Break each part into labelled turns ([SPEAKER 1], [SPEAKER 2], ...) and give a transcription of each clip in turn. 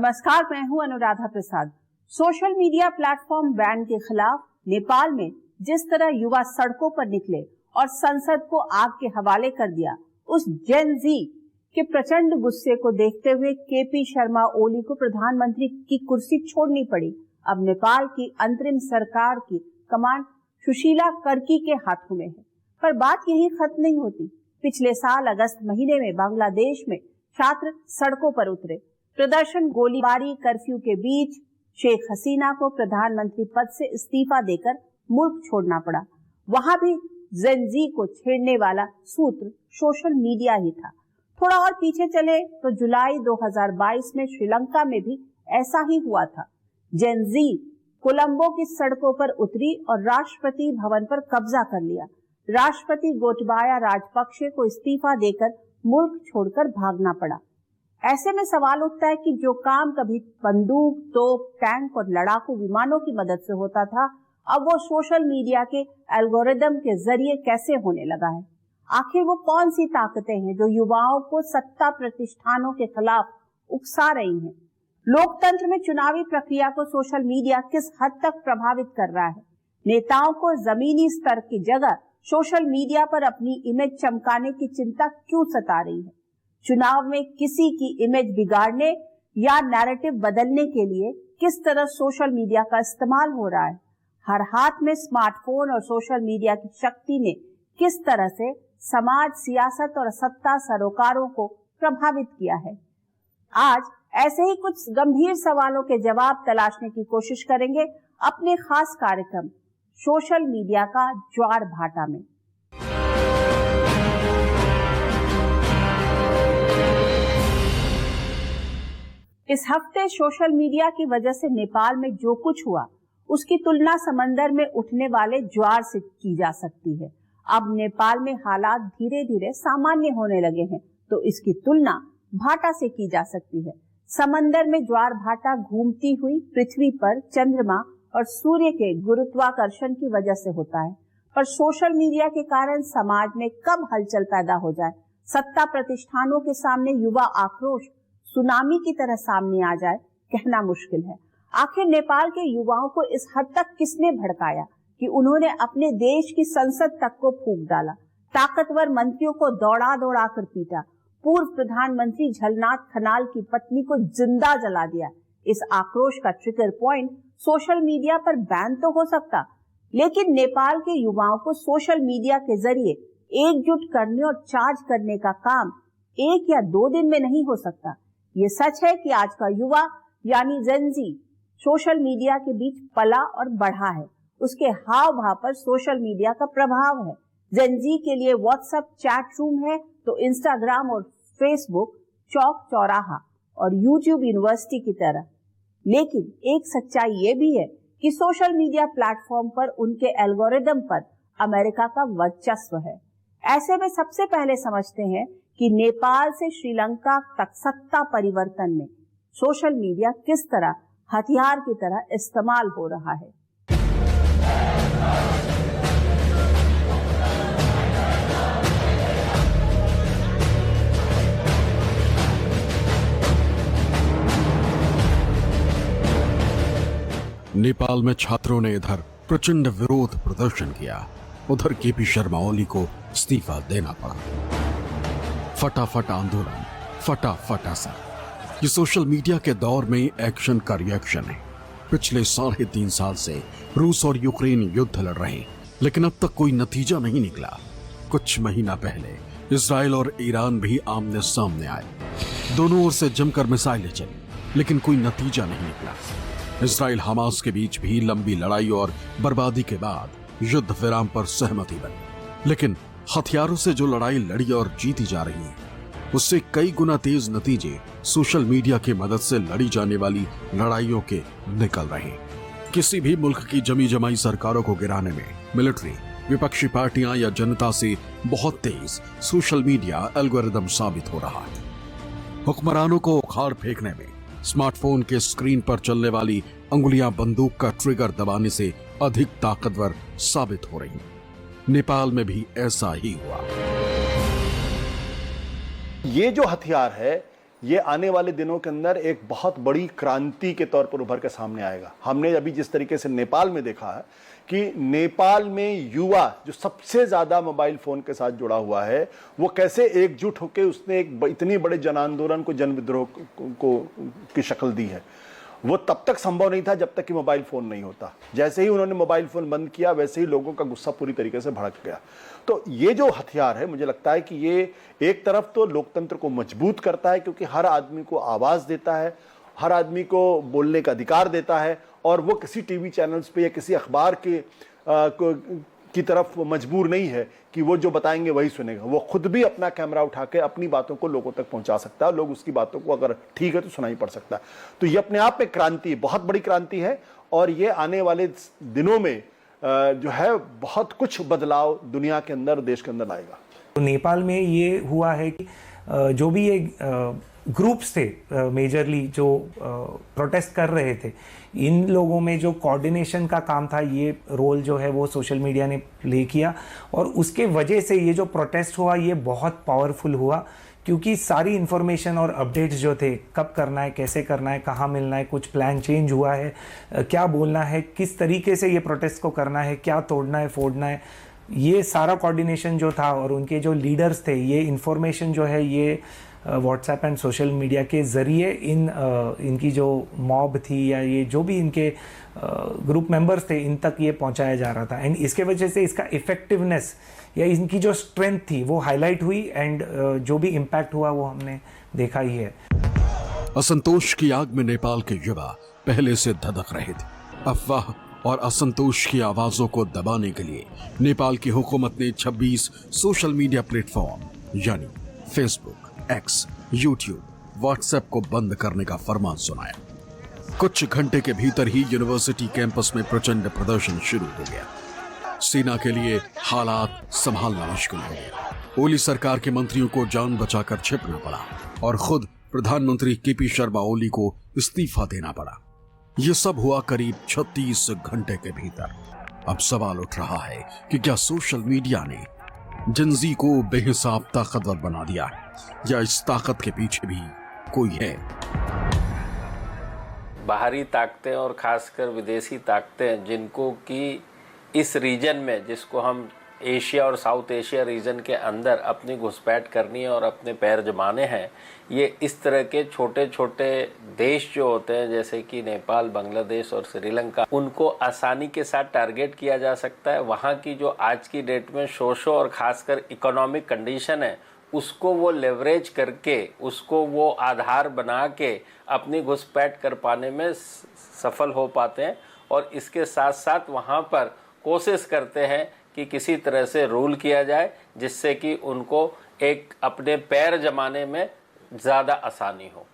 [SPEAKER 1] नमस्कार, मैं हूं Anuradha Prasad. Social media platform ban के खिलाफ नेपाल में जिस तरह युवा सड़कों पर निकले और संसद को आग के हवाले कर दिया, उस जेन जी के प्रचंड गुस्से को देखते हुए केपी शर्मा ओली को प्रधानमंत्री की कुर्सी छोड़नी पड़ी। अब नेपाल की अंतरिम सरकार की कमान सुशीला कर्की के हाथों में है। पर बात यही खत्म नहीं होती। पिछले साल अगस्त महीने में बांग्लादेश में छात्र सड़कों पर उतरे। प्रदर्शन, गोलीबारी, कर्फ्यू के बीच शेख हसीना को प्रधानमंत्री पद से इस्तीफा देकर मुल्क छोड़ना पड़ा। वहां भी जेन जी को छेड़ने वाला सूत्र सोशल मीडिया ही था। थोड़ा और पीछे चले तो जुलाई 2022 में श्रीलंका में भी ऐसा ही हुआ था। जेन जी कोलंबो की सड़कों पर उतरी और राष्ट्रपति भवन पर कब्जा कर लिया। राष्ट्रपति गोटबाया राजपक्षे को इस्तीफा देकर मुल्क छोड़कर भागना पड़ा। ऐसे में सवाल उठता है कि जो काम कभी बंदूक, तोप, टैंक और लड़ाकू विमानों की मदद से होता था, अब वो सोशल मीडिया के एल्गोरिदम के जरिए कैसे होने लगा है। आखिर वो कौन सी ताकतें हैं जो युवाओं को सत्ता प्रतिष्ठानों के खिलाफ उकसा रही हैं? लोकतंत्र में चुनावी प्रक्रिया को सोशल मीडिया किस हद तक प्रभावित कर रहा है? नेताओं को जमीनी स्तर की जगह सोशल मीडिया पर अपनी इमेज चमकाने की चिंता क्यों सता रही है? चुनाव में किसी की इमेज बिगाड़ने या नैरेटिव बदलने के लिए किस तरह सोशल मीडिया का इस्तेमाल हो रहा है? हर हाथ में स्मार्टफोन और सोशल मीडिया की शक्ति ने किस तरह से समाज, सियासत और सत्ता सरोकारों को प्रभावित किया है? आज ऐसे ही कुछ गंभीर सवालों के जवाब तलाशने की कोशिश करेंगे अपने खास कार्यक्रम सोशल मीडिया का ज्वार भाटा में। इस हफ्ते सोशल मीडिया की वजह से नेपाल में जो कुछ हुआ, उसकी तुलना समंदर में उठने वाले ज्वार से की जा सकती है। अब नेपाल में हालात धीरे धीरे सामान्य होने लगे हैं, तो इसकी तुलना भाटा से की जा सकती है। समंदर में ज्वार भाटा घूमती हुई पृथ्वी पर चंद्रमा और सूर्य के गुरुत्वाकर्षण की वजह से होता है। पर सोशल मीडिया के कारण समाज में कब हलचल पैदा हो जाए, सत्ता प्रतिष्ठानों के सामने युवा आक्रोश सुनामी की तरह सामने आ जाए, कहना मुश्किल है। आखिर नेपाल के युवाओं को इस हद तक किसने भड़काया कि उन्होंने अपने देश की संसद तक को फूंक डाला, ताकतवर मंत्रियों को दौड़ा दौड़ा कर पीटा, पूर्व प्रधानमंत्री झलनाथ खनाल की पत्नी को जिंदा जला दिया। इस आक्रोश का ट्रिगर पॉइंट सोशल मीडिया पर बैन तो हो सकता, लेकिन नेपाल के युवाओं को सोशल मीडिया के जरिए एकजुट करने और चार्ज करने का काम 1 या 2 दिन में नहीं हो सकता। ये सच है कि आज का युवा यानी जेन जी सोशल मीडिया के बीच पला और बढ़ा है। उसके हाव भाव पर सोशल मीडिया का प्रभाव है। जेन जी के लिए व्हाट्सएप चैट रूम है तो इंस्टाग्राम और फेसबुक चौक चौराहा और यूट्यूब यूनिवर्सिटी की तरह। लेकिन एक सच्चाई ये भी है कि सोशल मीडिया प्लेटफॉर्म पर उनके एल्गोरिदम पर अमेरिका का वर्चस्व है। ऐसे में सबसे पहले समझते हैं कि नेपाल से श्रीलंका तक सत्ता परिवर्तन में सोशल मीडिया किस तरह हथियार की तरह इस्तेमाल हो रहा है।
[SPEAKER 2] नेपाल में छात्रों ने इधर प्रचंड विरोध प्रदर्शन किया, उधर केपी शर्मा ओली को इस्तीफा देना पड़ा। फटाफट आंदोलन, फटाफट असर। ये सोशल मीडिया के दौर में एक्शन का रिएक्शन है। पिछले 3.5 साल से रूस और यूक्रेन युद्ध लड़ रहे हैं, लेकिन अब तक कोई नतीजा नहीं निकला। कुछ महीना पहले इजराइल और ईरान भी आमने सामने आए। दोनों ओर से जमकर मिसाइलें चली, लेकिन कोई नतीजा नहीं निकला। इजराइल हमास के बीच भी लंबी लड़ाई और बर्बादी के बाद युद्ध विराम पर सहमति बनी, लेकिन हथियारों से जो लड़ाई लड़ी और जीती जा रही है, उससे कई गुना तेज नतीजे सोशल मीडिया की मदद से लड़ी जाने वाली लड़ाइयों के निकल रहे हैं। किसी भी मुल्क की जमी जमाई सरकारों को गिराने में मिलिट्री, विपक्षी पार्टियां या जनता से बहुत तेज सोशल मीडिया एल्गोरिदम साबित हो रहा है। हुक्मरानों को उखाड़ फेंकने में स्मार्टफोन के स्क्रीन पर चलने वाली अंगुलियां बंदूक का ट्रिगर दबाने से अधिक ताकतवर साबित हो रही हैं। नेपाल में भी ऐसा ही हुआ।
[SPEAKER 3] ये जो हथियार है ये आने वाले दिनों के अंदर एक बहुत बड़ी क्रांति के तौर पर उभर के सामने आएगा। हमने अभी जिस तरीके से नेपाल में देखा है कि नेपाल में युवा जो सबसे ज्यादा मोबाइल फोन के साथ जुड़ा हुआ है, वो कैसे एकजुट होकर उसने एक इतनी बड़े जन आंदोलन को, जन विद्रोह को की शक्ल दी है। वो तब तक संभव नहीं था जब तक कि मोबाइल फोन नहीं होता। जैसे ही उन्होंने मोबाइल फोन बंद किया वैसे ही लोगों का गुस्सा पूरी तरीके से भड़क गया। तो ये जो हथियार है, मुझे लगता है कि ये एक तरफ तो लोकतंत्र को मजबूत करता है क्योंकि हर आदमी को आवाज देता है, हर आदमी को बोलने का अधिकार देता है, और वो किसी टीवी चैनल्स पे या किसी अखबार की तरफ मजबूर नहीं है कि वो जो बताएंगे वही सुनेगा। वो खुद भी अपना कैमरा उठा के अपनी बातों को लोगों तक पहुंचा सकता है, लोग उसकी बातों को अगर ठीक है तो सुनाई पड़ सकता है। तो ये अपने आप में क्रांति, बहुत बड़ी क्रांति है, और ये आने वाले दिनों में जो है बहुत कुछ बदलाव दुनिया के अंदर, देश के अंदर आएगा।
[SPEAKER 4] तो नेपाल में ये हुआ है कि जो भी ये ग्रुप्स थे मेजरली जो प्रोटेस्ट कर रहे थे, इन लोगों में जो कोऑर्डिनेशन का काम था, ये रोल जो है वो सोशल मीडिया ने प्ले किया, और उसके वजह से ये जो प्रोटेस्ट हुआ ये बहुत पावरफुल हुआ, क्योंकि सारी इन्फॉर्मेशन और अपडेट्स जो थे, कब करना है, कैसे करना है, कहाँ मिलना है, कुछ प्लान चेंज हुआ है, क्या बोलना है, किस तरीके से ये प्रोटेस्ट को करना है, क्या तोड़ना है, फोड़ना है, ये सारा कोऑर्डिनेशन जो था, और उनके जो लीडर्स थे, ये इन्फॉर्मेशन जो है ये व्हाट्सएप एंड सोशल मीडिया के ज़रिए इनकी जो मॉब थी या ये जो भी इनके ग्रुप मेंबर्स थे, इन तक ये पहुंचाया जा रहा था। एंड इसके वजह से इसका इफ़ेक्टिवनेस या इनकी जो स्ट्रेंथ थी वो हाईलाइट हुई, एंड जो भी इम्पैक्ट हुआ वो हमने देखा ही है।
[SPEAKER 2] असंतोष की आग में नेपाल के युवा पहले से धधक रहे थे। अफवाह और असंतोष की आवाजों को दबाने के लिए नेपाल की हुकूमत ने 26 सोशल मीडिया प्लेटफॉर्म यानी फेसबुक, एक्स, यूट्यूब, व्हाट्सएप को बंद करने का फरमान सुनाया। कुछ घंटे के भीतर ही यूनिवर्सिटी कैंपस में प्रचंड प्रदर्शन शुरू हो गया। सेना के लिए हालात संभालना मुश्किल हो गया। ओली सरकार के मंत्रियों को जान बचाकर छिपना पड़ा और खुद प्रधानमंत्री केपी शर्मा ओली को इस्तीफा देना पड़ा। यह सब हुआ करीब 36 घंटे के भीतर। अब सवाल उठ रहा है कि क्या सोशल मीडिया ने जिंजी को बेहिसाब ताकतवर बना दिया है, या इस ताकत के पीछे भी कोई है?
[SPEAKER 5] बाहरी ताकतें और खासकर विदेशी ताकतें जिनको कि इस रीजन में, जिसको हम एशिया और साउथ एशिया रीजन के अंदर अपनी घुसपैठ करनी है और अपने पैर जमाने हैं, ये इस तरह के छोटे छोटे देश जो होते हैं जैसे कि नेपाल, बांग्लादेश और श्रीलंका, उनको आसानी के साथ टारगेट किया जा सकता है। वहाँ की जो आज की डेट में सोशो और खासकर इकोनॉमिक कंडीशन है, उसको वो लेवरेज करके, उसको वो आधार बना के अपनी घुसपैठ कर पाने में सफल हो पाते हैं, और इसके साथ साथ वहाँ पर कोशिश करते हैं कि किसी तरह से रूल किया जाए जिससे कि उनको एक अपने पैर जमाने में ज़्यादा आसानी हो।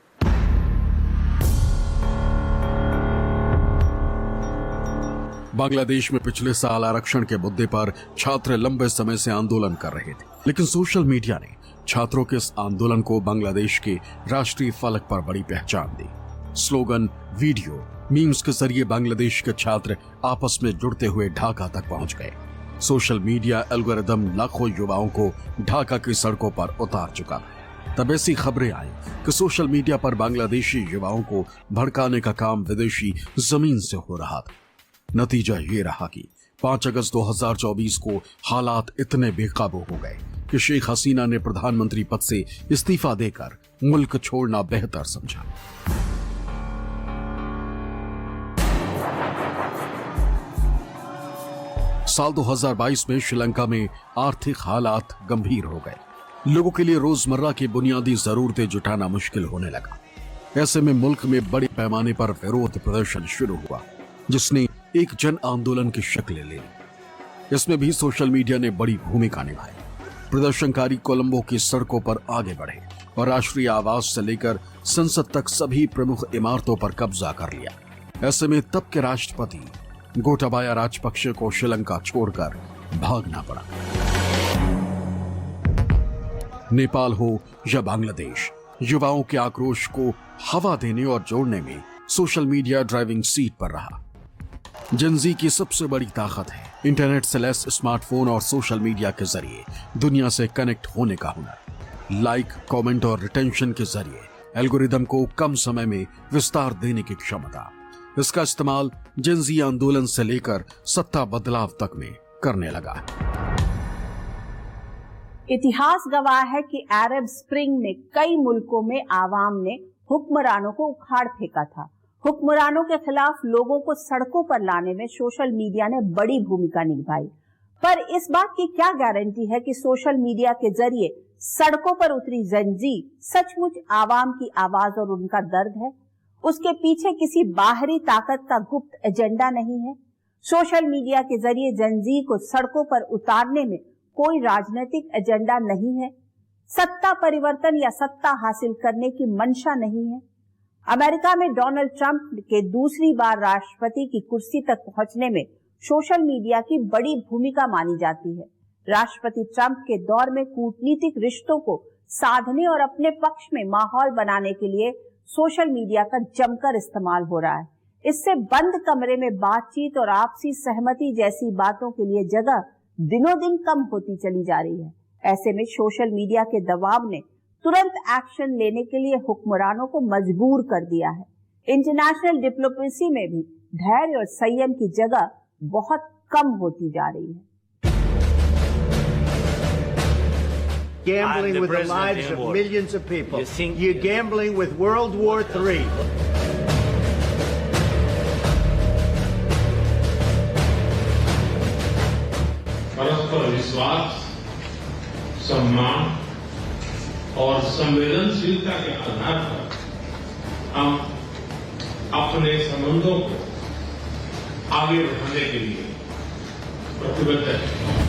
[SPEAKER 2] बांग्लादेश में पिछले साल आरक्षण के मुद्दे पर छात्र लंबे समय से आंदोलन कर रहे थे, लेकिन सोशल मीडिया ने छात्रों के इस आंदोलन को बांग्लादेश के राष्ट्रीय फलक पर बड़ी पहचान दी। स्लोगन, वीडियो, मीम्स के जरिए बांग्लादेश के छात्र आपस में जुड़ते हुए ढाका तक पहुंच गए। सोशल मीडिया एल्गोरिदम लाखों युवाओं को ढाका की सड़कों पर उतार चुका था। तब ऐसी खबरें आई कि सोशल मीडिया पर बांग्लादेशी युवाओं को भड़काने का काम विदेशी जमीन से हो रहा था। नतीजा ये रहा कि 5 अगस्त 2024 को हालात इतने बेकाबू हो गए कि शेख हसीना ने प्रधानमंत्री पद से इस्तीफा देकर मुल्क छोड़ना बेहतर समझा। साल 2022 में श्रीलंका में आर्थिक हालात गंभीर हो गए। लोगों के लिए रोजमर्रा की बुनियादी जरूरतें जुटाना मुश्किल होने लगा। ऐसे में मुल्क में बड़े पैमाने पर विरोध प्रदर्शन शुरू हुआ, जिसने एक जन आंदोलन की शक्ल ले ली। इसमें भी सोशल मीडिया ने बड़ी भूमिका निभाई। प्रदर्शनकारी कोलंबो की सड़कों पर आगे बढ़े और राष्ट्रीय आवास से लेकर संसद तक सभी प्रमुख इमारतों पर कब्जा कर लिया। ऐसे में तब के राष्ट्रपति गोटाबाया राजपक्षे को श्रीलंका छोड़कर भागना पड़ा। नेपाल हो या बांग्लादेश, युवाओं के आक्रोश को हवा देने और जोड़ने में सोशल मीडिया ड्राइविंग सीट पर रहा। जेनजी की सबसे बड़ी ताकत है इंटरनेट से लैस स्मार्टफोन और सोशल मीडिया के जरिए दुनिया से कनेक्ट होने का हुनर। लाइक, कमेंट और रिटेंशन के जरिए एल्गोरिदम को कम समय में विस्तार देने की क्षमता। इसका इस्तेमाल जेनजी आंदोलन से लेकर सत्ता बदलाव तक में करने लगा।
[SPEAKER 1] इतिहास गवाह है कि अरब स्प्रिंग में कई मुल्कों में आवाम ने हुक्मरानों को उखाड़ फेंका था। हुक्मरानों के खिलाफ लोगों को सड़कों पर लाने में सोशल मीडिया ने बड़ी भूमिका निभाई। पर इस बात की क्या गारंटी है कि सोशल मीडिया के जरिए सड़कों पर उतरी जेनजी सचमुच आवाम की आवाज और उनका दर्द है? उसके पीछे किसी बाहरी ताकत का गुप्त एजेंडा नहीं है? सोशल मीडिया के जरिए जेनजी को सड़कों पर उतारने में कोई राजनीतिक एजेंडा नहीं है? सत्ता परिवर्तन या सत्ता हासिल करने की मंशा नहीं है? अमेरिका में डोनाल्ड ट्रंप के दूसरी बार राष्ट्रपति की कुर्सी तक पहुंचने में सोशल मीडिया की बड़ी भूमिका मानी जाती है। राष्ट्रपति ट्रंप के दौर में कूटनीतिक रिश्तों को साधने और अपने पक्ष में माहौल बनाने के लिए सोशल मीडिया का जमकर इस्तेमाल हो रहा है। इससे बंद कमरे में बातचीत और आपसी सहमति जैसी बातों के लिए जगह दिनों दिन कम होती चली जा रही है। ऐसे में सोशल मीडिया के दबाव ने तुरंत एक्शन लेने के लिए हुक्मरानों को मजबूर कर दिया है। इंटरनेशनल डिप्लोमेसी में भी धैर्य और संयम की जगह बहुत कम होती जा रही है।
[SPEAKER 6] Gambling with the lives of millions of people. You're gambling with World War III.
[SPEAKER 7] परस्पर विश्वास, सम्मान और संवेदनशीलता के आधार पर हम अपने संबंधों को आगे बढ़ाने के लिए प्रतिबद्ध हैं।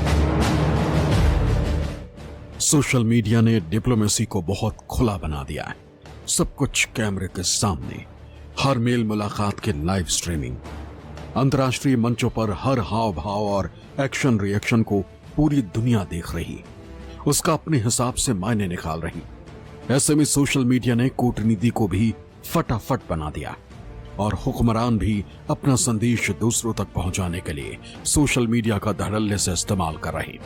[SPEAKER 2] सोशल मीडिया ने डिप्लोमेसी को बहुत खुला बना दिया है। सब कुछ कैमरे के सामने, हर मेल मुलाकात की लाइव स्ट्रीमिंग, अंतर्राष्ट्रीय मंचों पर हर हाव भाव और एक्शन रिएक्शन को पूरी दुनिया देख रही, उसका अपने हिसाब से मायने निकाल रही। ऐसे में सोशल मीडिया ने कूटनीति को भी फटाफट बना दिया और हुक्मरान भी अपना संदेश दूसरों तक पहुंचाने के लिए सोशल मीडिया का धड़ल्ले से इस्तेमाल कर रहे।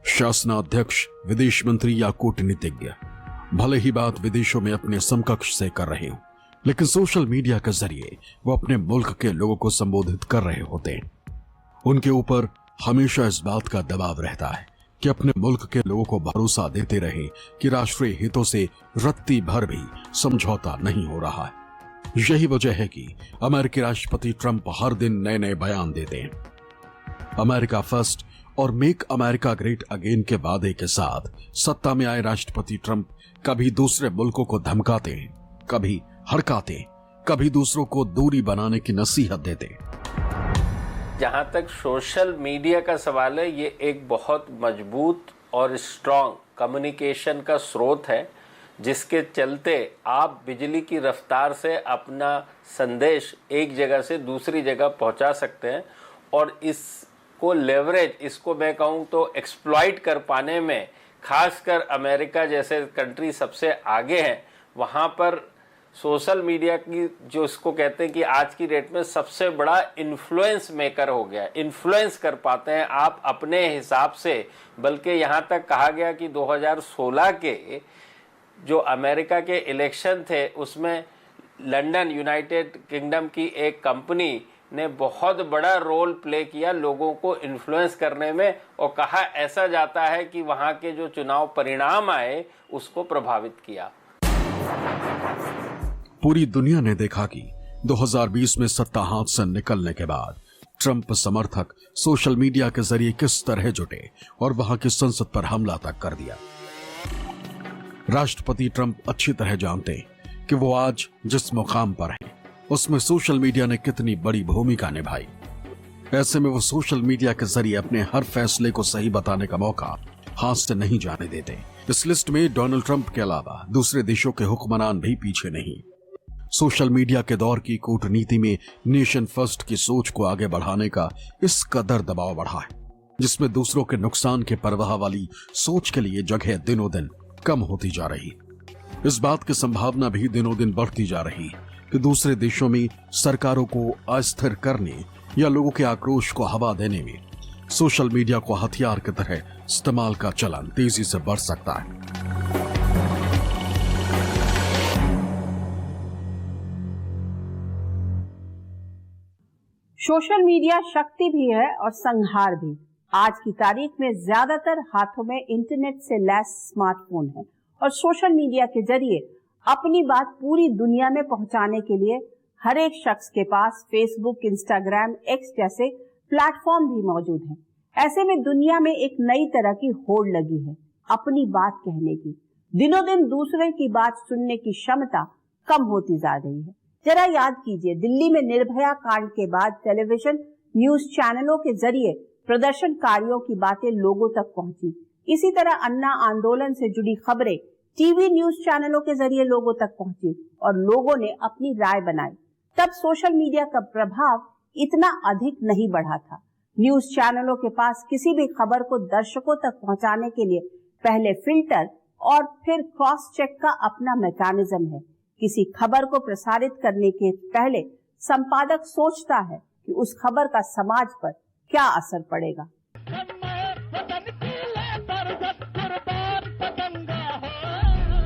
[SPEAKER 2] शासनाध्यक्ष, विदेश मंत्री या कूटनीतिज्ञ भले ही बात विदेशों में अपने समकक्ष से कर रहे हो, लेकिन सोशल मीडिया के जरिए वो अपने मुल्क के लोगों को संबोधित कर रहे होते हैं। उनके ऊपर हमेशा इस बात का दबाव रहता है कि अपने मुल्क के लोगों को भरोसा देते रहे कि राष्ट्रीय हितों से रत्ती भर भी समझौता नहीं हो रहा है। यही वजह है कि अमेरिकी राष्ट्रपति ट्रंप हर दिन नए नए बयान देते हैं। अमेरिका फर्स्ट और मेक अमेरिका ग्रेट अगेन के वादे के साथ सत्ता में आए राष्ट्रपति ट्रंप कभी दूसरे मुल्कों को धमकाते हैं, कभी हड़काते, कभी दूसरों को दूरी बनाने की नसीहत देते।
[SPEAKER 5] जहां तक सोशल मीडिया का सवाल है, ये एक बहुत मजबूत और स्ट्रॉन्ग कम्युनिकेशन का स्रोत है, जिसके चलते आप बिजली की रफ्तार से अपना संदेश एक जगह से दूसरी जगह पहुंचा सकते हैं। और इसको लेवरेज, इसको मैं कहूँ तो एक्सप्लॉइट कर पाने में खासकर अमेरिका जैसे कंट्री सबसे आगे हैं। वहाँ पर सोशल मीडिया की जो इसको कहते हैं कि आज की डेट में सबसे बड़ा इन्फ्लुएंस मेकर हो गया, इन्फ्लुएंस कर पाते हैं आप अपने हिसाब से। बल्कि यहाँ तक कहा गया कि 2016 के जो अमेरिका के इलेक्शन थे, उसमें लंदन, यूनाइटेड किंगडम की एक कंपनी ने बहुत बड़ा रोल प्ले किया लोगों को इन्फ्लुएंस करने में, और कहा ऐसा जाता है कि वहाँ के जो चुनाव परिणाम आए उसको प्रभावित किया।
[SPEAKER 2] पूरी दुनिया ने देखा कि 2020 में सत्ता हाथ से निकलने के बाद ट्रंप समर्थक सोशल मीडिया के जरिए किस तरह जुटे और वहां की संसद पर हमला तक कर दिया। राष्ट्रपति ट्रंप अच्छी तरह जानते हैं कि वो आज जिस मुकाम पर हैं, उसमें सोशल मीडिया ने कितनी बड़ी भूमिका निभाई। ऐसे में वो सोशल मीडिया के जरिए अपने हर फैसले को सही बताने का मौका हाथ से नहीं जाने देते। इस लिस्ट में डोनाल्ड ट्रंप के अलावा दूसरे देशों के हुक्मरान भी पीछे नहीं। सोशल मीडिया के दौर की कूटनीति में नेशन फर्स्ट की सोच को आगे बढ़ाने का इस कदर दबाव बढ़ा है, जिसमें दूसरों के नुकसान के परवाह वाली सोच के लिए जगह दिनों दिन कम होती जा रही। इस बात की संभावना भी दिनों दिन बढ़ती जा रही कि दूसरे देशों में सरकारों को अस्थिर करने या लोगों के आक्रोश को हवा देने में सोशल मीडिया को हथियार की तरह इस्तेमाल का चलन तेजी से बढ़ सकता है।
[SPEAKER 1] सोशल मीडिया शक्ति भी है और संहार भी। आज की तारीख में ज्यादातर हाथों में इंटरनेट से लैस स्मार्टफोन है और सोशल मीडिया के जरिए अपनी बात पूरी दुनिया में पहुंचाने के लिए हर एक शख्स के पास फेसबुक, इंस्टाग्राम, एक्स जैसे प्लेटफॉर्म भी मौजूद हैं। ऐसे में दुनिया में एक नई तरह की होड़ लगी है अपनी बात कहने की। दिनों दिन दूसरे की बात सुनने की क्षमता कम होती जा रही है। जरा याद कीजिए, दिल्ली में निर्भया कांड के बाद टेलीविजन न्यूज चैनलों के जरिए प्रदर्शनकारियों की बातें लोगों तक पहुंची। इसी तरह अन्ना आंदोलन से जुड़ी खबरें टीवी न्यूज चैनलों के जरिए लोगों तक पहुंची और लोगों ने अपनी राय बनाई। तब सोशल मीडिया का प्रभाव इतना अधिक नहीं बढ़ा था। न्यूज चैनलों के पास किसी भी खबर को दर्शकों तक पहुंचाने के लिए पहले फिल्टर और फिर क्रॉस चेक का अपना मैकेनिज्म है। किसी खबर को प्रसारित करने के पहले संपादक सोचता है कि उस खबर का समाज पर क्या असर पड़ेगा।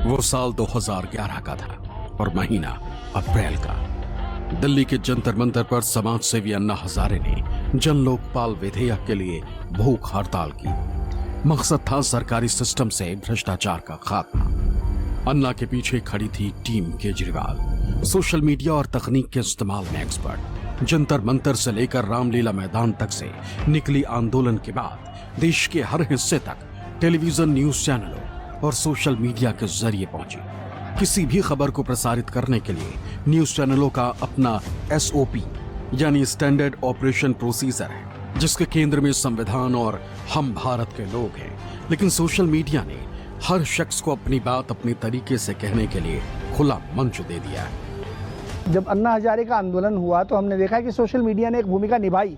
[SPEAKER 2] वो साल 2011 का था और महीना अप्रैल का। दिल्ली के जंतर मंतर पर समाज सेवी अन्ना हजारे ने जन लोकपाल विधेयक के लिए भूख हड़ताल की। मकसद था सरकारी सिस्टम से भ्रष्टाचार का खात्मा। अन्ना के पीछे खड़ी थी टीम केजरीवाल, सोशल मीडिया और तकनीक के इस्तेमाल में एक्सपर्ट। जंतर मंतर से लेकर रामलीला मैदान तक से निकली आंदोलन के बाद देश के हर हिस्से तक टेलीविजन, न्यूज चैनलों और सोशल मीडिया के जरिए पहुंची। किसी भी खबर को प्रसारित करने के लिए न्यूज चैनलों का अपना SOP यानी स्टैंडर्ड ऑपरेशन प्रोसीजर है, जिसके केंद्र में संविधान और हम भारत के लोग हैं। लेकिन सोशल मीडिया ने हर शख्स को अपनी बात अपने तरीके से कहने के लिए खुला मंच दे दिया है।
[SPEAKER 8] जब अन्ना हजारे का आंदोलन हुआ तो हमने देखा कि सोशल मीडिया ने एक भूमिका निभाई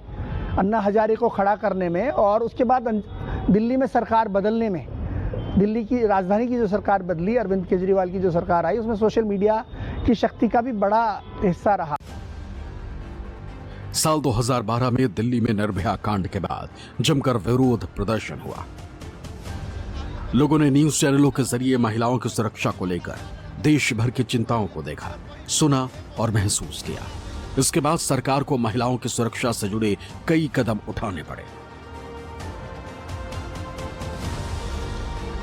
[SPEAKER 8] अन्ना हजारे को खड़ा करने में, और उसके बाद दिल्ली में सरकार बदलने में। दिल्ली की राजधानी की जो सरकार बदली, अरविंद केजरीवाल की जो सरकार आई, उसमें सोशल मीडिया की शक्ति का भी बड़ा हिस्सा रहा।
[SPEAKER 2] साल 2012 में दिल्ली में निर्भया कांड के बाद जमकर विरोध प्रदर्शन हुआ। लोगों ने न्यूज चैनलों के जरिए महिलाओं की सुरक्षा को लेकर देश भर की चिंताओं को देखा, सुना और महसूस किया। इसके बाद सरकार को महिलाओं की सुरक्षा से जुड़े कई कदम उठाने पड़े।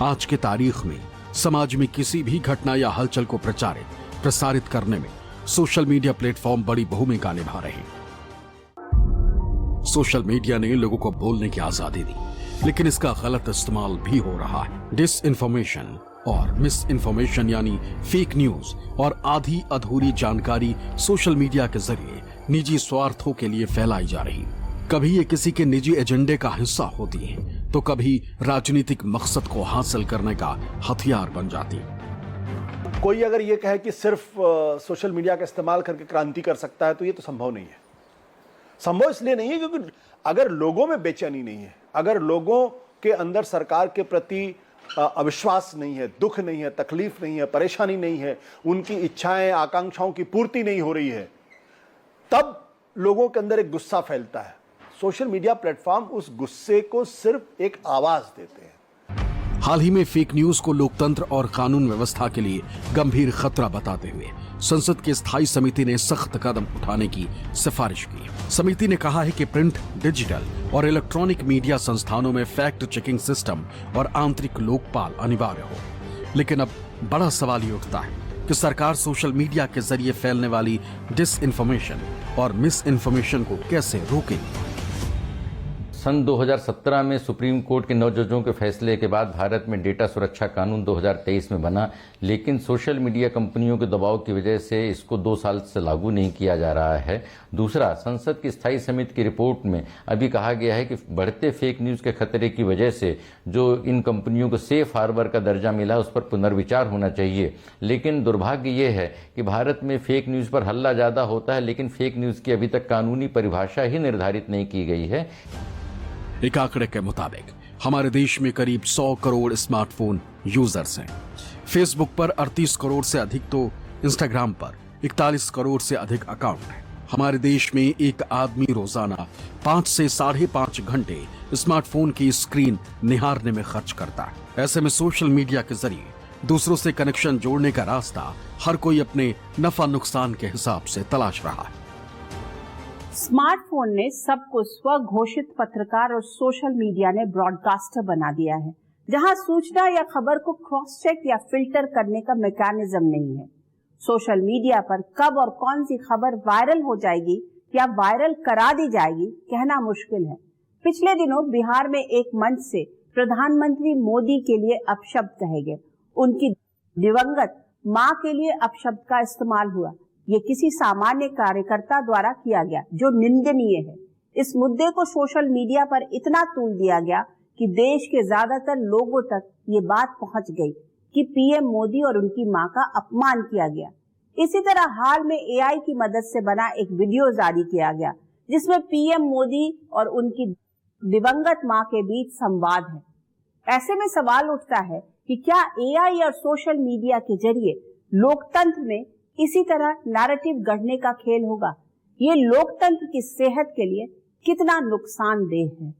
[SPEAKER 2] आज के तारीख में समाज में किसी भी घटना या हलचल को प्रसारित करने में सोशल मीडिया प्लेटफॉर्म बड़ी भूमिका निभा रहे हैं। सोशल मीडिया ने लोगों को बोलने की आजादी दी, लेकिन इसका गलत इस्तेमाल भी हो रहा है। डिस इन्फॉर्मेशन और मिस इन्फॉर्मेशन यानी फेक न्यूज और आधी अधूरी जानकारी सोशल मीडिया के जरिए निजी स्वार्थों के लिए फैलाई जा रही। कभी ये किसी के निजी एजेंडे का हिस्सा होती है तो कभी राजनीतिक मकसद को हासिल करने का हथियार बन जाती।
[SPEAKER 3] कोई अगर ये कहे कि सिर्फ सोशल मीडिया का इस्तेमाल करके क्रांति कर सकता है तो ये तो संभव नहीं है। संभव इसलिए नहीं है क्योंकि अगर लोगों में बेचैनी नहीं है, अगर लोगों के अंदर सरकार के प्रति अविश्वास नहीं है, दुख नहीं है, तकलीफ नहीं है, परेशानी नहीं है, उनकी इच्छाएं आकांक्षाओं की पूर्ति नहीं हो रही है, तब लोगों के अंदर एक गुस्सा फैलता है। सोशल मीडिया प्लेटफॉर्म उस गुस्से को सिर्फ एक आवाज देते हैं।
[SPEAKER 2] हाल ही में फेक न्यूज को लोकतंत्र और कानून व्यवस्था के लिए गंभीर खतरा बताते हुए संसद की स्थायी समिति ने सख्त कदम उठाने की सिफारिश की। समिति ने कहा है कि प्रिंट, डिजिटल और इलेक्ट्रॉनिक मीडिया संस्थानों में फैक्ट चेकिंग सिस्टम और आंतरिक लोकपाल अनिवार्य हो। लेकिन अब बड़ा सवाल ये उठता है कि सरकार सोशल मीडिया के जरिए फैलने वाली डिस इन्फॉर्मेशन और मिस इन्फॉर्मेशन को कैसे रोकेगी।
[SPEAKER 9] सन 2017 में सुप्रीम कोर्ट के 9 जजों के फैसले के बाद भारत में डेटा सुरक्षा कानून 2023 में बना, लेकिन सोशल मीडिया कंपनियों के दबाव की वजह से इसको 2 साल से लागू नहीं किया जा रहा है। दूसरा, संसद की स्थायी समिति की रिपोर्ट में अभी कहा गया है कि बढ़ते फेक न्यूज के खतरे की वजह से जो इन कंपनियों को सेफ हार्बर का दर्जा मिला उस पर पुनर्विचार होना चाहिए। लेकिन दुर्भाग्य ये है कि भारत में फेक न्यूज पर हल्ला ज्यादा होता है, लेकिन फेक न्यूज की अभी तक कानूनी परिभाषा ही निर्धारित नहीं की गई है।
[SPEAKER 2] एक आंकड़े के मुताबिक हमारे देश में करीब 100 करोड़ स्मार्टफोन यूजर्स हैं। फेसबुक पर 38 करोड़ से अधिक, तो इंस्टाग्राम पर 41 करोड़ से अधिक अकाउंट हैं। हमारे देश में एक आदमी रोजाना 5 से 5.5 घंटे स्मार्टफोन की स्क्रीन निहारने में खर्च करता है। ऐसे में सोशल मीडिया के जरिए दूसरों से कनेक्शन जोड़ने का रास्ता हर कोई अपने नफा नुकसान के हिसाब से तलाश रहा है।
[SPEAKER 1] स्मार्टफोन ने सबको स्वघोषित पत्रकार और सोशल मीडिया ने ब्रॉडकास्टर बना दिया है, जहां सूचना या खबर को क्रॉस चेक या फिल्टर करने का मैकेनिज्म नहीं है। सोशल मीडिया पर कब और कौन सी खबर वायरल हो जाएगी या वायरल करा दी जाएगी कहना मुश्किल है। पिछले दिनों बिहार में एक मंच से प्रधानमंत्री मोदी के लिए अपशब्द कहे गए। उनकी दिवंगत मां के लिए अपशब्द का इस्तेमाल हुआ। ये किसी सामान्य कार्यकर्ता द्वारा किया गया, जो निंदनीय है। इस मुद्दे को सोशल मीडिया पर इतना तूल दिया गया कि देश के ज्यादातर लोगों तक ये बात पहुंच गई कि पीएम मोदी और उनकी मां का अपमान किया गया। इसी तरह हाल में एआई की मदद से बना एक वीडियो जारी किया गया, जिसमें पीएम मोदी और उनकी दिवंगत मां के बीच संवाद है। ऐसे में सवाल उठता है कि क्या एआई और सोशल मीडिया के जरिए लोकतंत्र में इसी तरह नैरेटिव गढ़ने का खेल होगा? ये लोकतंत्र की सेहत के लिए कितना नुकसानदेह है?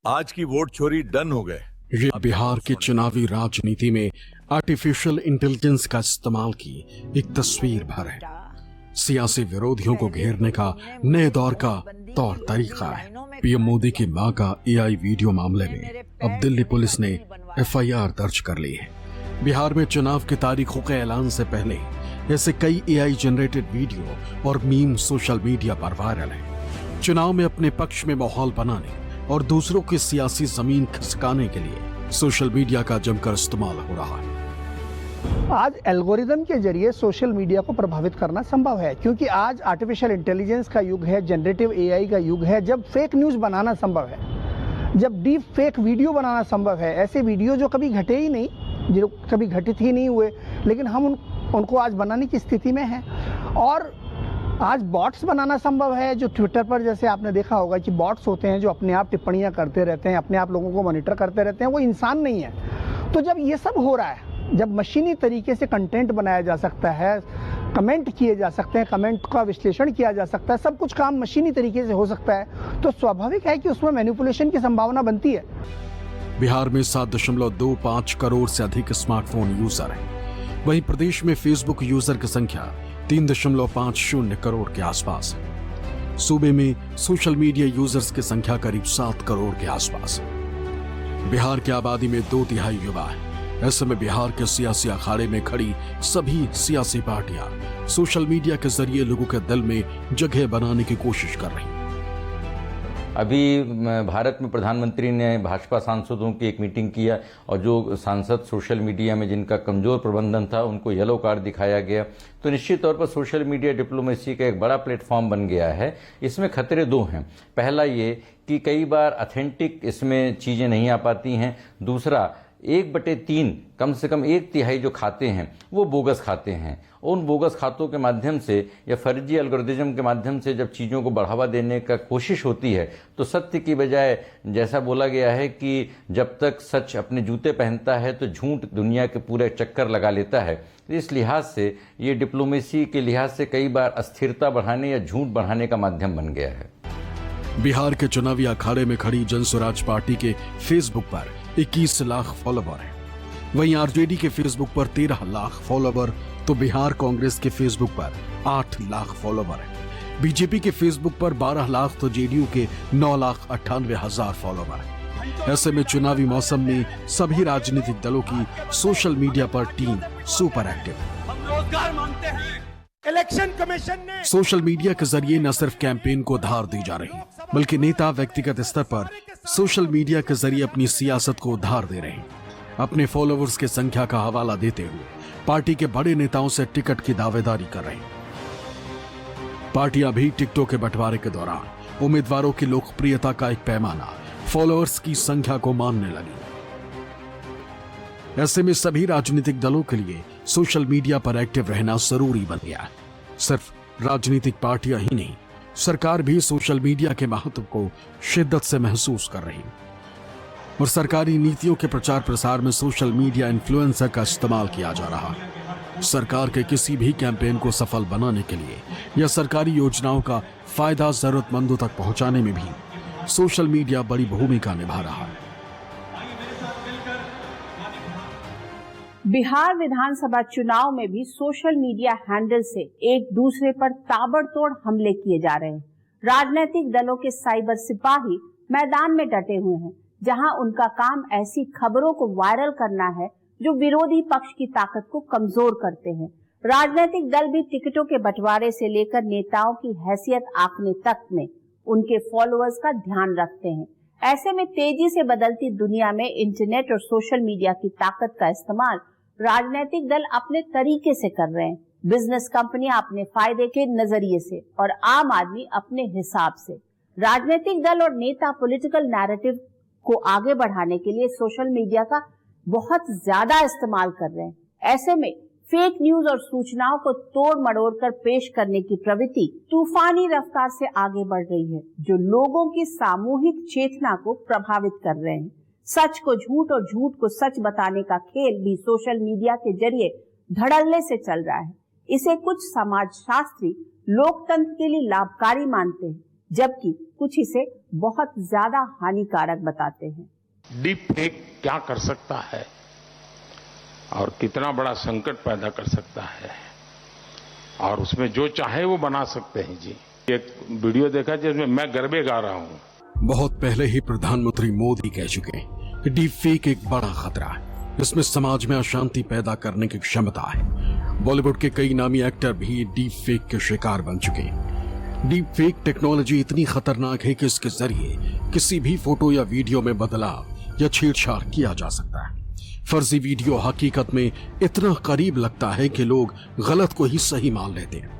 [SPEAKER 10] आज की वोट चोरी डन हो गए।
[SPEAKER 2] ये बिहार की चुनावी राजनीति में आर्टिफिशियल इंटेलिजेंस का इस्तेमाल की एक तस्वीर भर है। सियासी विरोधियों को घेरने का नए दौर का तौर तरीका है। पीएम मोदी की मां का एआई वीडियो मामले में अब दिल्ली पुलिस ने एफआईआर दर्ज कर ली है। बिहार में चुनाव की तारीखों के ऐलान से पहले ऐसे कई एआई जनरेटेड वीडियो और मीम सोशल मीडिया पर वायरल है। चुनाव में अपने पक्ष में माहौल बनाने और दूसरों की सियासी जमीन खिसकाने के लिए सोशल मीडिया का जमकर इस्तेमाल हो रहा है।
[SPEAKER 8] आज एल्गोरिदम के जरिए सोशल मीडिया को प्रभावित करना संभव है, क्योंकि आज आर्टिफिशियल इंटेलिजेंस का युग है, जनरेटिव एआई का युग है, जब फेक न्यूज बनाना संभव है, जब डीप फेक वीडियो बनाना संभव है। ऐसे वीडियो जो कभी घटे ही नहीं, जो कभी घटित ही नहीं हुए, लेकिन हम उनको आज बनाने की स्थिति में हैं। और आज बॉट्स बनाना संभव है, जो ट्विटर पर जैसे आपने देखा होगा कि बॉट्स होते हैं जो अपने आप टिप्पणियां करते रहते हैं, अपने आप लोगों को मॉनिटर करते रहते हैं, वो इंसान नहीं है। तो जब ये सब हो रहा है, जब मशीनी तरीके से कंटेंट बनाया जा सकता है, कमेंट किए जा सकते हैं, कमेंट का विश्लेषण किया जा सकता है, सब कुछ काम मशीनी तरीके से हो सकता है, तो स्वाभाविक है कि उसमें मैनिपुलेशन की संभावना बनती है।
[SPEAKER 2] बिहार में 7.25 करोड़ से अधिक स्मार्टफोन यूजर हैं। वहीं प्रदेश में फेसबुक यूजर की संख्या 3.50 करोड़ के आसपास है। सूबे में सोशल मीडिया यूजर्स की संख्या करीब 7 करोड़ के आसपास है। बिहार की आबादी में 2/3 युवा है। ऐसे में बिहार के सियासी अखाड़े में खड़ी सभी सियासी पार्टियां सोशल मीडिया के जरिए लोगों के दिल में जगह बनाने की कोशिश कर रही हैं।
[SPEAKER 9] अभी भारत में प्रधानमंत्री ने भाजपा सांसदों की एक मीटिंग किया और जो सांसद सोशल मीडिया में जिनका कमजोर प्रबंधन था उनको येलो कार्ड दिखाया गया। तो निश्चित तौर पर सोशल मीडिया डिप्लोमेसी का एक बड़ा प्लेटफॉर्म बन गया है। इसमें खतरे दो हैं। पहला ये कि कई बार ऑथेंटिक इसमें चीज़ें नहीं आ पाती हैं। दूसरा 1/3 कम से कम 1/3 जो खाते हैं वो बोगस खाते हैं। उन बोगस खातों के माध्यम से या फर्जी एल्गोरिदम के माध्यम से जब चीज़ों को बढ़ावा देने का कोशिश होती है तो सत्य की बजाय जैसा बोला गया है कि जब तक सच अपने जूते पहनता है तो झूठ दुनिया के पूरे चक्कर लगा लेता है। इस लिहाज से ये डिप्लोमेसी के लिहाज से कई बार अस्थिरता बढ़ाने या झूठ बढ़ाने का माध्यम बन गया है।
[SPEAKER 2] बिहार के चुनावी अखाड़े में खड़ी जनसुराज पार्टी के फेसबुक पर 21 लाख फॉलोवर हैं। वहीं आरजेडी के फेसबुक पर 13 लाख फॉलोवर, तो बिहार कांग्रेस के फेसबुक पर 8 लाख फॉलोवर हैं। बीजेपी के फेसबुक पर 12 लाख तो जेडीयू के 9,98,000 फॉलोवर हैं। ऐसे में चुनावी मौसम में सभी राजनीतिक दलों की सोशल मीडिया पर टीम सुपर एक्टिव है।
[SPEAKER 11] हम रोजगार मांगते हैं। इलेक्शन कमीशन ने
[SPEAKER 2] सोशल मीडिया के जरिए न सिर्फ कैंपेन को धार दी जा रही, बल्कि नेता व्यक्तिगत स्तर पर सोशल मीडिया के जरिए अपनी सियासत को उधार दे रहे हैं। अपने फॉलोअर्स की संख्या का हवाला देते हुए पार्टी के बड़े नेताओं से टिकट की दावेदारी कर रहे हैं। पार्टियां भी टिकटों के बंटवारे के दौरान उम्मीदवारों की लोकप्रियता का एक पैमाना फॉलोअर्स की संख्या को मानने लगी। ऐसे में सभी राजनीतिक दलों के लिए सोशल मीडिया पर एक्टिव रहना जरूरी बन गया है। सिर्फ राजनीतिक पार्टियां ही नहीं, सरकार भी सोशल मीडिया के महत्व को शिद्दत से महसूस कर रही है और सरकारी नीतियों के प्रचार प्रसार में सोशल मीडिया इन्फ्लुएंसर का इस्तेमाल किया जा रहा है। सरकार के किसी भी कैंपेन को सफल बनाने के लिए या सरकारी योजनाओं का फायदा जरूरतमंदों तक पहुंचाने में भी सोशल मीडिया बड़ी भूमिका निभा रहा है।
[SPEAKER 1] बिहार विधानसभा चुनाव में भी सोशल मीडिया हैंडल से एक दूसरे पर ताबड़तोड़ हमले किए जा रहे हैं। राजनीतिक दलों के साइबर सिपाही मैदान में डटे हुए हैं, जहां उनका काम ऐसी खबरों को वायरल करना है जो विरोधी पक्ष की ताकत को कमजोर करते हैं। राजनीतिक दल भी टिकटों के बंटवारे से लेकर नेताओं की हैसियत आंकने तक में उनके फॉलोअर्स का ध्यान रखते हैं। ऐसे में तेजी से बदलती दुनिया में इंटरनेट और सोशल मीडिया की ताकत का इस्तेमाल राजनीतिक दल अपने तरीके से कर रहे हैं। बिजनेस कंपनियां अपने फायदे के नजरिए से और आम आदमी अपने हिसाब से। राजनीतिक दल और नेता पॉलिटिकल नैरेटिव को आगे बढ़ाने के लिए सोशल मीडिया का बहुत ज्यादा इस्तेमाल कर रहे हैं। ऐसे में फेक न्यूज और सूचनाओं को तोड़ मड़ोड़ कर पेश करने की प्रवृत्ति तूफानी रफ्तार से आगे बढ़ रही है, जो लोगों की सामूहिक चेतना को प्रभावित कर रहे हैं। सच को झूठ और झूठ को सच बताने का खेल भी सोशल मीडिया के जरिए धड़ल्ले से चल रहा है। इसे कुछ समाजशास्त्री लोकतंत्र के लिए लाभकारी मानते हैं, जबकि कुछ इसे बहुत ज्यादा हानिकारक बताते हैं।
[SPEAKER 7] डीप फेक क्या कर सकता है और कितना बड़ा संकट पैदा कर सकता है, और उसमें जो चाहे वो बना सकते हैं जी। एक वीडियो देखा जिसमें मैं गरबे गा रहा हूं।
[SPEAKER 2] बहुत पहले ही प्रधानमंत्री मोदी कह चुके हैं कि डीप फेक एक बड़ा खतरा है, इसमें समाज में अशांति पैदा करने की क्षमता है। बॉलीवुड के कई नामी एक्टर भी डीप फेक के शिकार बन चुके हैं। डीप फेक टेक्नोलॉजी इतनी खतरनाक है कि इसके जरिए किसी भी फोटो या वीडियो में बदलाव या छेड़छाड़ किया जा सकता है। फर्जी वीडियो हकीकत में इतना करीब लगता है कि लोग गलत को ही सही मान लेते हैं।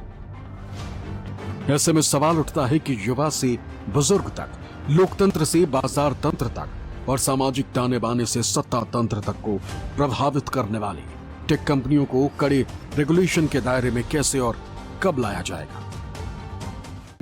[SPEAKER 2] ऐसे में सवाल उठता है कि युवा से बुजुर्ग तक, लोकतंत्र से बाजार तंत्र तक और सामाजिक ताने बाने से सत्ता तंत्र तक को प्रभावित करने वाली टेक कंपनियों को कड़े रेगुलेशन के दायरे में कैसे और कब लाया जाएगा।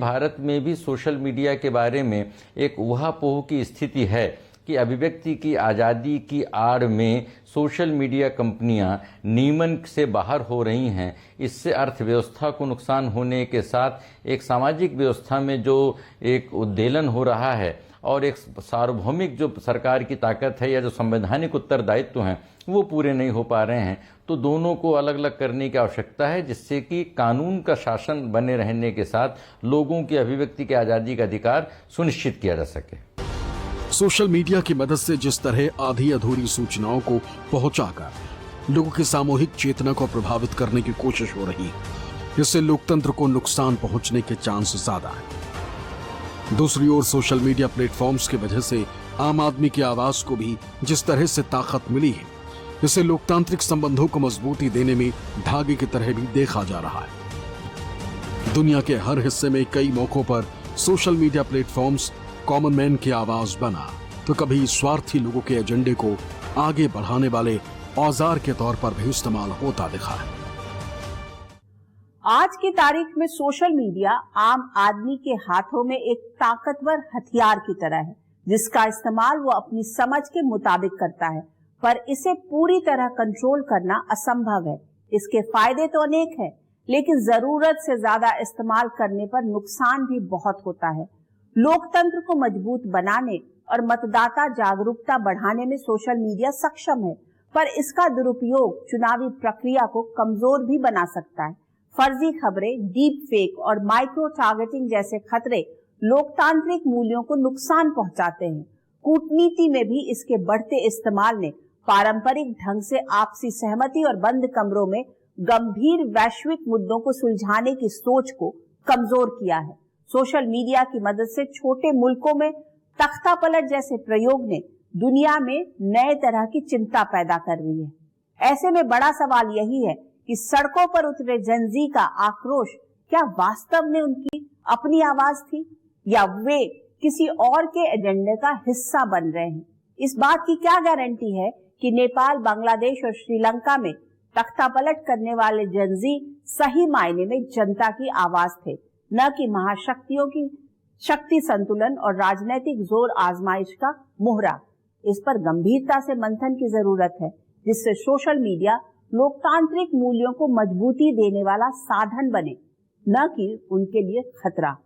[SPEAKER 9] भारत में भी सोशल मीडिया के बारे में एक ऊहापोह की स्थिति है कि अभिव्यक्ति की आज़ादी की आड़ में सोशल मीडिया कंपनियां नियमन से बाहर हो रही हैं। इससे अर्थव्यवस्था को नुकसान होने के साथ एक सामाजिक व्यवस्था में जो एक उद्वेलन हो रहा है और एक सार्वभौमिक जो सरकार की ताकत है या जो संवैधानिक उत्तरदायित्व हैं वो पूरे नहीं हो पा रहे हैं। तो दोनों को अलग अलग करने की आवश्यकता है, जिससे कि कानून का शासन बने रहने के साथ लोगों की अभिव्यक्ति की आज़ादी का अधिकार सुनिश्चित किया जा सके।
[SPEAKER 2] सोशल मीडिया की मदद से जिस तरह आधी अधूरी सूचनाओं को पहुंचाकर लोगों की सामूहिक चेतना को प्रभावित करने की कोशिश हो रही है, इससे लोकतंत्र को नुकसान पहुंचने के चांस ज्यादा है। दूसरी ओर सोशल मीडिया प्लेटफॉर्म्स की वजह से आम आदमी की आवाज को भी जिस तरह से ताकत मिली है, इसे लोकतांत्रिक संबंधों को मजबूती देने में धागे की तरह भी देखा जा रहा है। दुनिया के हर हिस्से में कई मौकों पर social media platforms common man की आवाज बना तो कभी स्वार्थी लोगों के एजेंडे को आगे बढ़ाने वाले औजार के तौर पर भी इस्तेमाल होता दिखा है।
[SPEAKER 1] आज की तारीख में सोशल मीडिया आम आदमी के हाथों में एक ताकतवर हथियार की तरह है, जिसका इस्तेमाल वो अपनी समझ के मुताबिक करता है, पर इसे पूरी तरह कंट्रोल करना असंभव है। इसके फायदे तो अनेक हैं, लेकिन जरूरत से ज्यादा इस्तेमाल करने पर नुकसान भी बहुत होता है। लोकतंत्र को मजबूत बनाने और मतदाता जागरूकता बढ़ाने में सोशल मीडिया सक्षम है, पर इसका दुरुपयोग चुनावी प्रक्रिया को कमजोर भी बना सकता है। फर्जी खबरें, डीप फेक और माइक्रो टारगेटिंग जैसे खतरे लोकतांत्रिक मूल्यों को नुकसान पहुंचाते हैं। कूटनीति में भी इसके बढ़ते इस्तेमाल ने पारंपरिक ढंग से आपसी सहमति और बंद कमरों में गंभीर वैश्विक मुद्दों को सुलझाने की सोच को कमजोर किया है। सोशल मीडिया की मदद से छोटे मुल्कों में तख्ता पलट जैसे प्रयोग ने दुनिया में नए तरह की चिंता पैदा कर रही है। ऐसे में बड़ा सवाल यही है कि सड़कों पर उतरे जनजी का आक्रोश क्या वास्तव में उनकी अपनी आवाज थी या वे किसी और के एजेंडे का हिस्सा बन रहे हैं। इस बात की क्या गारंटी है कि नेपाल, बांग्लादेश और श्रीलंका में तख्ता पलट करने वाले जनजी सही मायने में जनता की आवाज थे, न कि महाशक्तियों की शक्ति संतुलन और राजनीतिक जोर आजमाइश का मोहरा। इस पर गंभीरता से मंथन की जरूरत है, जिससे सोशल मीडिया लोकतांत्रिक मूल्यों को मजबूती देने वाला साधन बने, न कि उनके लिए खतरा।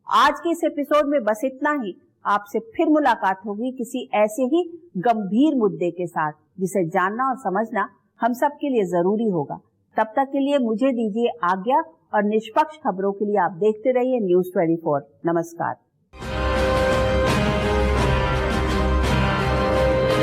[SPEAKER 1] आज के इस एपिसोड में बस इतना ही। आपसे फिर मुलाकात होगी किसी ऐसे ही गंभीर मुद्दे के साथ, जिसे जानना और समझना हम सब के लिए जरूरी होगा। तब तक के लिए मुझे दीजिए आज्ञा और निष्पक्ष खबरों के लिए आप देखते रहिए न्यूज़ 24। नमस्कार।